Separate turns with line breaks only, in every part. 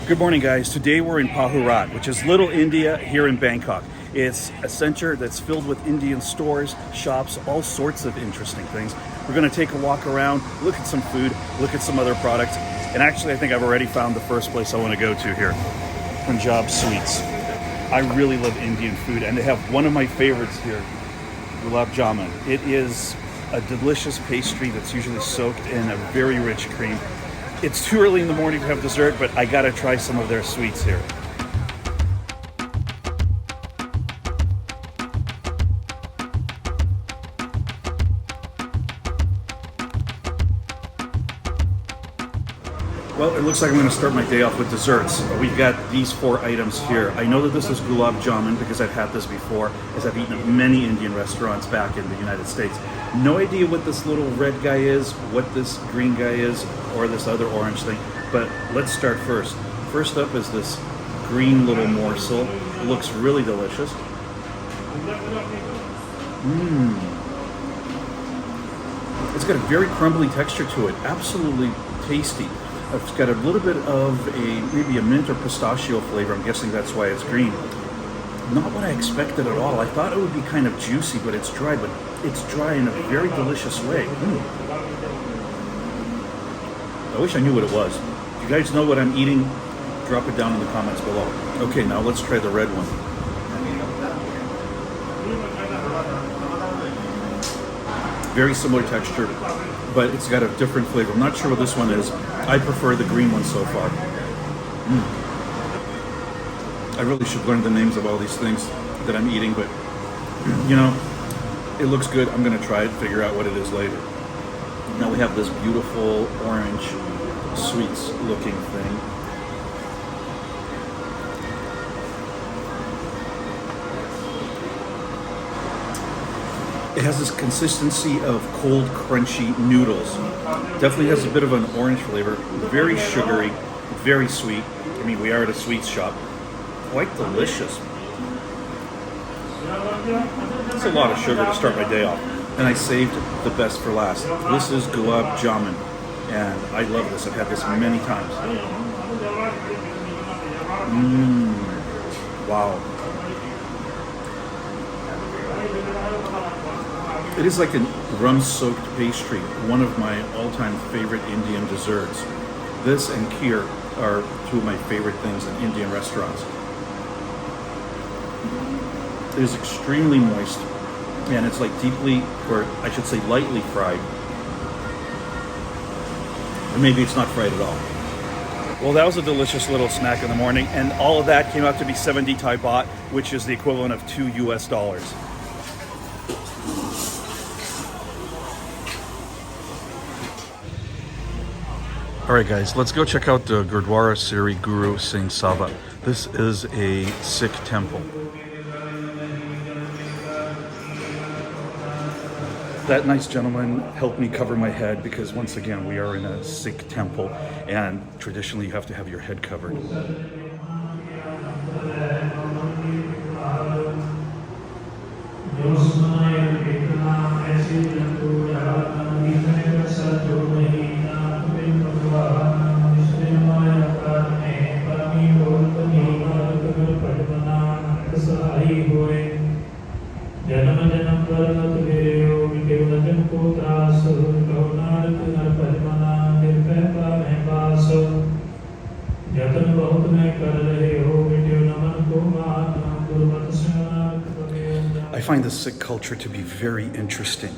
Good morning, guys. Today we're in Phahurat, which is Little India here in Bangkok. It's a center that's filled with Indian stores, shops, all sorts of interesting things. We're going to take a walk around, look at some food, look at some other products, and actually I think I've already found the first place I want to go to here, Punjab Sweets. I really love Indian food, and they have one of my favorites here, gulab jamun. It is a delicious pastry that's usually soaked in a very rich cream. It's too early in the morning to have dessert, but I gotta try some of their sweets here. Well, it looks like I'm going to start my day off with desserts. We've got these 4 items here. I know that this is gulab jamun because I've had this before, as I've eaten at many Indian restaurants back in the United States. No idea what this little red guy is, what this green guy is, or this other orange thing, but let's start first. First up is this green little morsel. It looks really delicious. It's got a very crumbly texture to it, absolutely tasty. It's got a little bit of maybe a mint or pistachio flavor. I'm guessing that's why it's green. Not what I expected at all. I thought it would be kind of juicy, but it's dry. But it's dry in a very delicious way. I wish I knew what it was. If you guys know what I'm eating, drop it down in the comments below. Okay, now let's try the red one. Very similar texture, but it's got a different flavor. I'm not sure what this one is. I prefer the green one so far. I really should learn the names of all these things that I'm eating, but you know, it looks good. I'm gonna try it, figure out what it is later. Now we have this beautiful orange sweets looking thing. It has this consistency of cold, crunchy noodles. Definitely has a bit of an orange flavor. Very sugary, very sweet. I mean, we are at a sweets shop. Quite delicious. It's a lot of sugar to start my day off. And I saved the best for last. This is gulab jamun. And I love this. I've had this many times. Wow. It is like a rum-soaked pastry, one of my all-time favorite Indian desserts. This and kheer are 2 of my favorite things in Indian restaurants. It is extremely moist, and it's like deeply, or I should say lightly fried. Or maybe it's not fried at all. Well, that was a delicious little snack in the morning, and all of that came out to be 70 Thai baht, which is the equivalent of $2 US. All right, guys, let's go check out the Gurdwara Sri Guru Singh Sabha. This is a Sikh temple. That nice gentleman helped me cover my head because once again, we are in a Sikh temple and traditionally you have to have your head covered. I find the Sikh culture to be very interesting.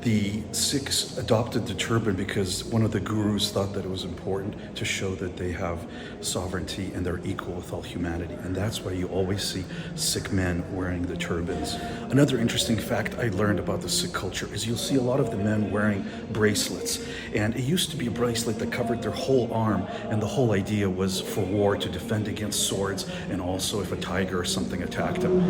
The Sikhs adopted the turban because one of the gurus thought that it was important to show that they have sovereignty and they're equal with all humanity. And that's why you always see Sikh men wearing the turbans. Another interesting fact I learned about the Sikh culture is you'll see a lot of the men wearing bracelets. And it used to be a bracelet that covered their whole arm. And the whole idea was for war, to defend against swords, and also if a tiger or something attacked them.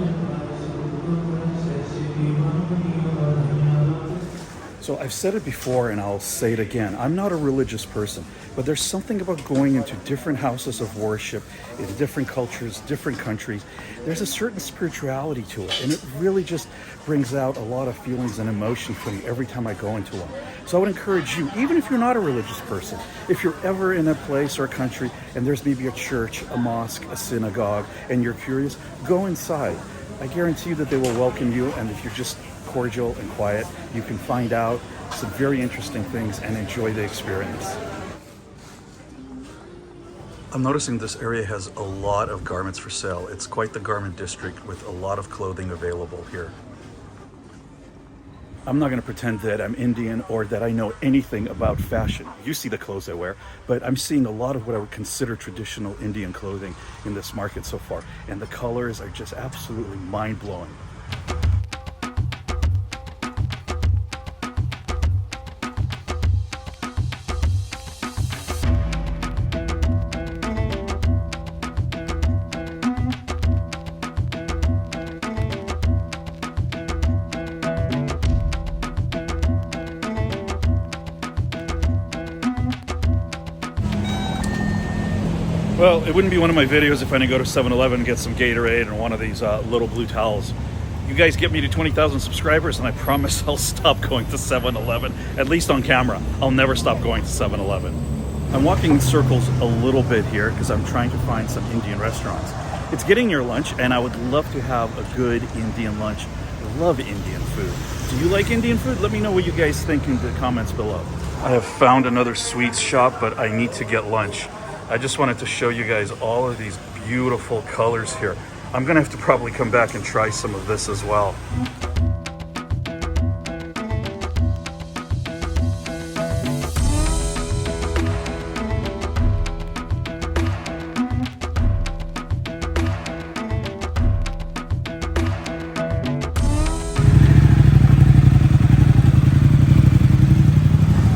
So I've said it before and I'll say it again. I'm not a religious person, but there's something about going into different houses of worship in different cultures, different countries. There's a certain spirituality to it, and it really just brings out a lot of feelings and emotion for me every time I go into one. So I would encourage you, even if you're not a religious person, if you're ever in a place or a country and there's maybe a church, a mosque, a synagogue, and you're curious, go inside. I guarantee you that they will welcome you, and if you're just cordial and quiet, you can find out some very interesting things and enjoy the experience. I'm noticing this area has a lot of garments for sale. It's quite the garment district with a lot of clothing available here. I'm not going to pretend that I'm Indian or that I know anything about fashion. You see the clothes I wear, but I'm seeing a lot of what I would consider traditional Indian clothing in this market so far. And the colors are just absolutely mind-blowing. Well, it wouldn't be one of my videos if I didn't go to 7-Eleven and get some Gatorade and one of these little blue towels. You guys get me to 20,000 subscribers and I promise I'll stop going to 7-Eleven, at least on camera. I'll never stop going to 7-Eleven. I'm walking in circles a little bit here because I'm trying to find some Indian restaurants. It's getting near lunch and I would love to have a good Indian lunch. I love Indian food. Do you like Indian food? Let me know what you guys think in the comments below. I have found another sweets shop, but I need to get lunch. I just wanted to show you guys all of these beautiful colors here. I'm gonna have to probably come back and try some of this as well.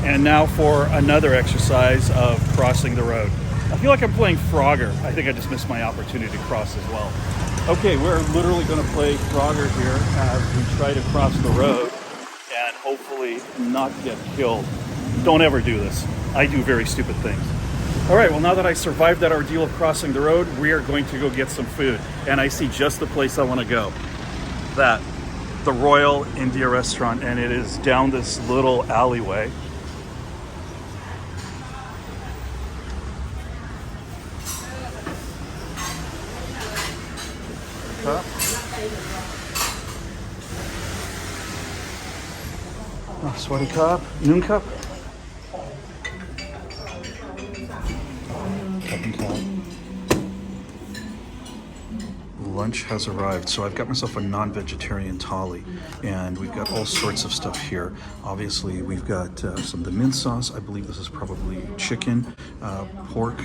And now for another exercise of crossing the road. I feel like I'm playing Frogger. I think I just missed my opportunity to cross as well. Okay, we're literally going to play Frogger here as we try to cross the road and hopefully not get killed. Don't ever do this. I do very stupid things. All right, well, now that I survived that ordeal of crossing the road, we are going to go get some food. And I see just the place I want to go. The Royal India restaurant, and it is down this little alleyway. Cup. Oh, sweaty cup, noon cup. Cup and cup. Lunch has arrived, so I've got myself a non-vegetarian thali, and we've got all sorts of stuff here. Obviously, we've got some of the mint sauce. I believe this is probably chicken, pork.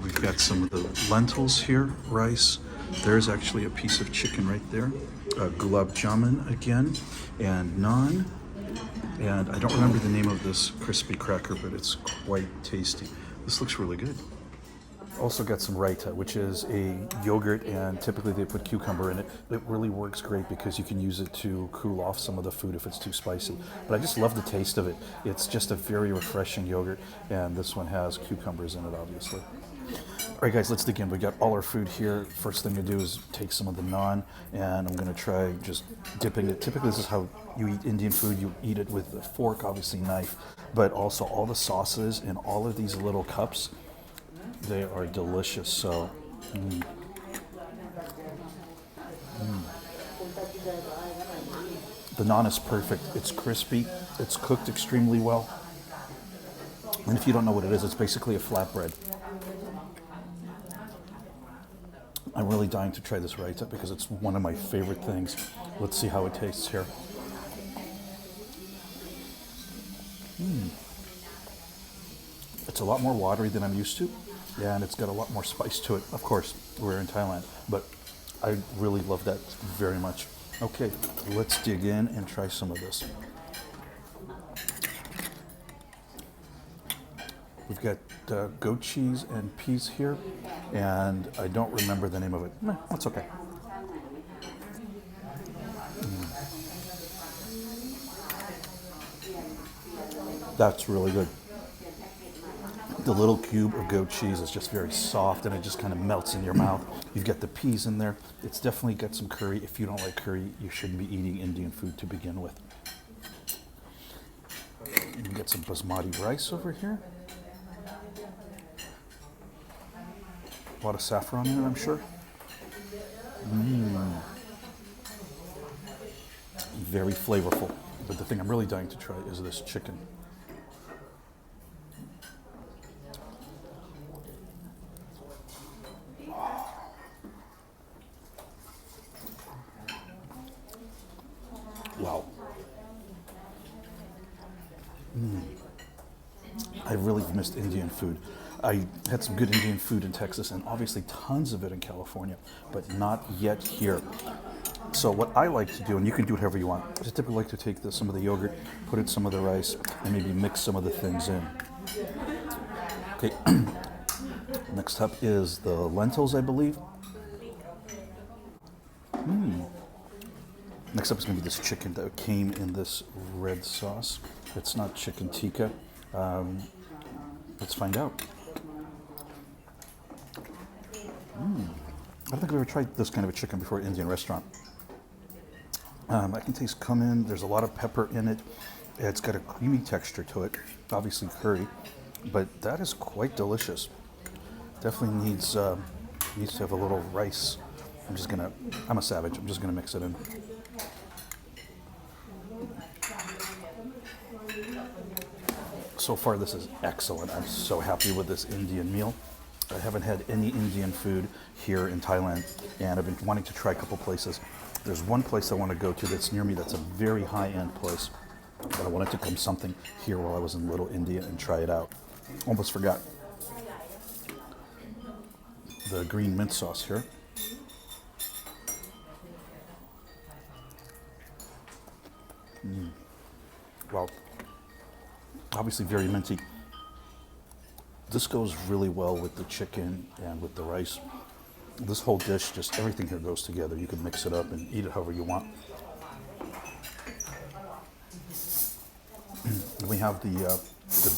We've got some of the lentils here, rice. There's actually a piece of chicken right there. Gulab jamun again, and naan. And I don't remember the name of this crispy cracker, but it's quite tasty. This looks really good. Also got some Raita, which is a yogurt, and typically they put cucumber in it. It really works great because you can use it to cool off some of the food if it's too spicy. But I just love the taste of it. It's just a very refreshing yogurt, and this one has cucumbers in it, obviously. All right, guys, let's dig in. We got all our food here. First thing to do is take some of the naan, and I'm gonna try just dipping it. Typically, this is how you eat Indian food. You eat it with a fork, obviously knife, but also all the sauces in all of these little cups. They are delicious. So, the naan is perfect. It's crispy. It's cooked extremely well. And if you don't know what it is, it's basically a flatbread. I'm really dying to try this Raita because it's one of my favorite things. Let's see how it tastes here. It's a lot more watery than I'm used to, and it's got a lot more spice to it. Of course, we're in Thailand, but I really love that very much. Okay, let's dig in and try some of this. We've got goat cheese and peas here, and I don't remember the name of it. That's okay. That's really good. The little cube of goat cheese is just very soft and it just kind of melts in your mouth. You've got the peas in there. It's definitely got some curry. If you don't like curry, you shouldn't be eating Indian food to begin with. You can get some basmati rice over here. A lot of saffron in it, I'm sure. Very flavorful. But the thing I'm really dying to try is this chicken. Wow. I really missed Indian food. I had some good Indian food in Texas and obviously tons of it in California, but not yet here. So what I like to do, and you can do whatever you want, I just typically like to take some of the yogurt, put in some of the rice, and maybe mix some of the things in. Okay, next up is the lentils, I believe. Next up is going to be this chicken that came in this red sauce. It's not chicken tikka. Let's find out. I don't think I've ever tried this kind of a chicken before at an Indian restaurant. I can taste cumin. There's a lot of pepper in it. It's got a creamy texture to it, obviously curry, but that is quite delicious. Definitely needs to have a little rice. I'm a savage. I'm just gonna mix it in. So far, this is excellent. I'm so happy with this Indian meal. I haven't had any Indian food here in Thailand, and I've been wanting to try a couple places. There's one place I want to go to that's near me that's a very high-end place, but I wanted to come something here while I was in Little India and try it out. Almost forgot. The green mint sauce here. Wow. Obviously very minty. This goes really well with the chicken and with the rice. This whole dish, just everything here goes together. You can mix it up and eat it however you want. And we have the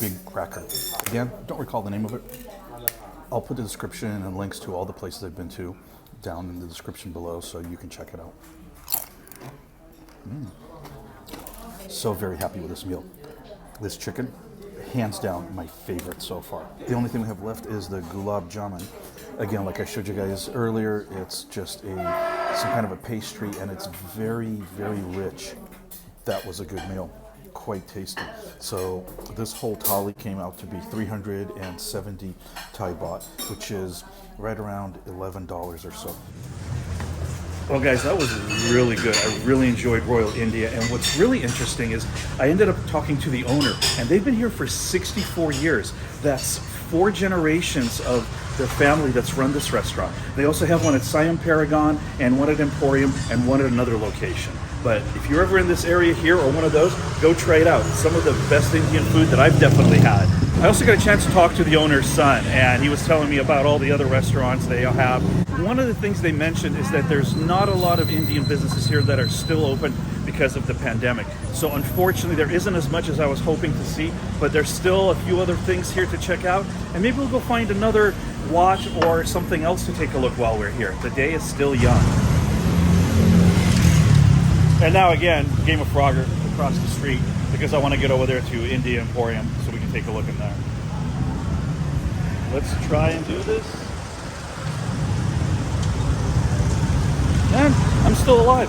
big cracker. Again, don't recall the name of it. I'll put the description and links to all the places I've been to down in the description below so you can check it out. So very happy with this meal. This chicken, hands down, my favorite so far. The only thing we have left is the gulab jamun. Again, like I showed you guys earlier, it's just some kind of a pastry, and it's very, very rich. That was a good meal, quite tasty. So this whole thali came out to be 370 Thai baht, which is right around $11 or so. Well, guys, that was really good. I really enjoyed Royal India. And what's really interesting is I ended up talking to the owner, and they've been here for 64 years. That's 4 generations of their family that's run this restaurant. They also have one at Siam Paragon and one at Emporium and one at another location. But if you're ever in this area here or one of those, go try it out. It's some of the best Indian food that I've definitely had. I also got a chance to talk to the owner's son, and he was telling me about all the other restaurants they have. One of the things they mentioned is that there's not a lot of Indian businesses here that are still open because of the pandemic. So unfortunately, there isn't as much as I was hoping to see, but there's still a few other things here to check out. And maybe we'll go find another wat or something else to take a look while we're here. The day is still young. And now again, Game of Frogger across the street because I want to get over there to India Emporium so we can take a look in there. Let's try and do this. And I'm still alive.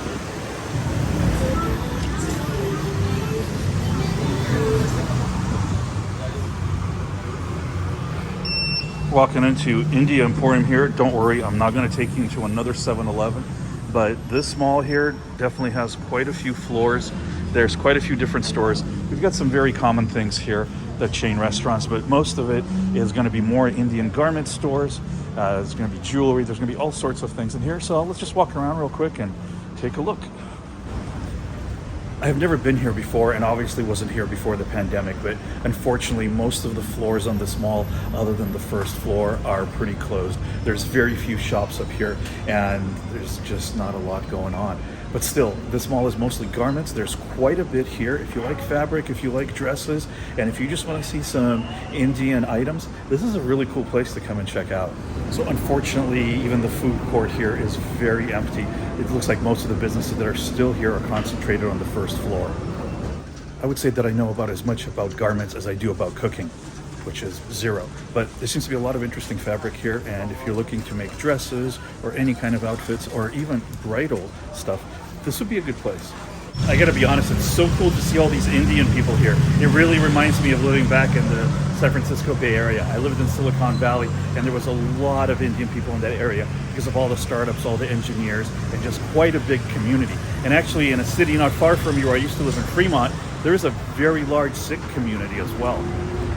Walking into India Emporium here. Don't worry, I'm not going to take you into another 7-Eleven. But this mall here definitely has quite a few floors. There's quite a few different stores. We've got some very common things here, the chain restaurants, but most of it is going to be more Indian garment stores. There's going to be jewelry. There's going to be all sorts of things in here. So let's just walk around real quick and take a look. I've never been here before and obviously wasn't here before the pandemic, but unfortunately most of the floors on this mall, other than the first floor, are pretty closed. There's very few shops up here and there's just not a lot going on. But still, this mall is mostly garments. There's quite a bit here. If you like fabric, if you like dresses, and if you just want to see some Indian items, this is a really cool place to come and check out. So unfortunately, even the food court here is very empty. It looks like most of the businesses that are still here are concentrated on the first floor. I would say that I know about as much about garments as I do about cooking, which is zero. But there seems to be a lot of interesting fabric here, and if you're looking to make dresses or any kind of outfits or even bridal stuff, this would be a good place. I gotta be honest, it's so cool to see all these Indian people here. It really reminds me of living back in the San Francisco Bay Area. I lived in Silicon Valley and there was a lot of Indian people in that area because of all the startups, all the engineers, and just quite a big community. And actually in a city not far from you where I used to live in Fremont, there is a very large Sikh community as well.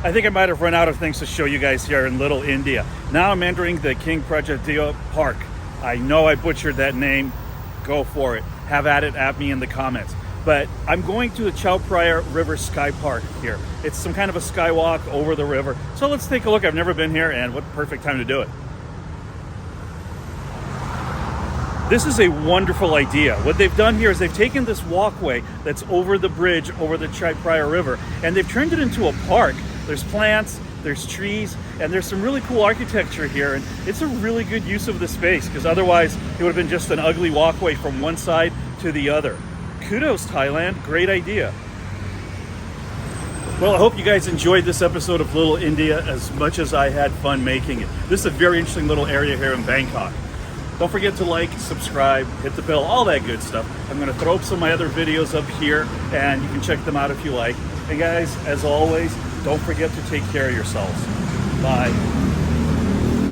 I think I might have run out of things to show you guys here in Little India. Now I'm entering the King Prajadeo Park. I know I butchered that name. Go for it. Have at me in the comments. But I'm going to the Chao River Sky Park here. It's some kind of a skywalk over the river. So let's take a look. I've never been here, and what perfect time to do it. This is a wonderful idea. What they've done here is they've taken this walkway that's over the bridge over the Chai Phraya River, and they've turned it into a park. There's plants, there's trees, and there's some really cool architecture here, and it's a really good use of the space because otherwise it would have been just an ugly walkway from one side to the other. Kudos, Thailand, great idea. Well, I hope you guys enjoyed this episode of Little India as much as I had fun making it. This is a very interesting little area here in Bangkok. Don't forget to like, subscribe, hit the bell, all that good stuff. I'm going to throw up some of my other videos up here, and you can check them out if you like. And guys, as always, don't forget to take care of yourselves. Bye.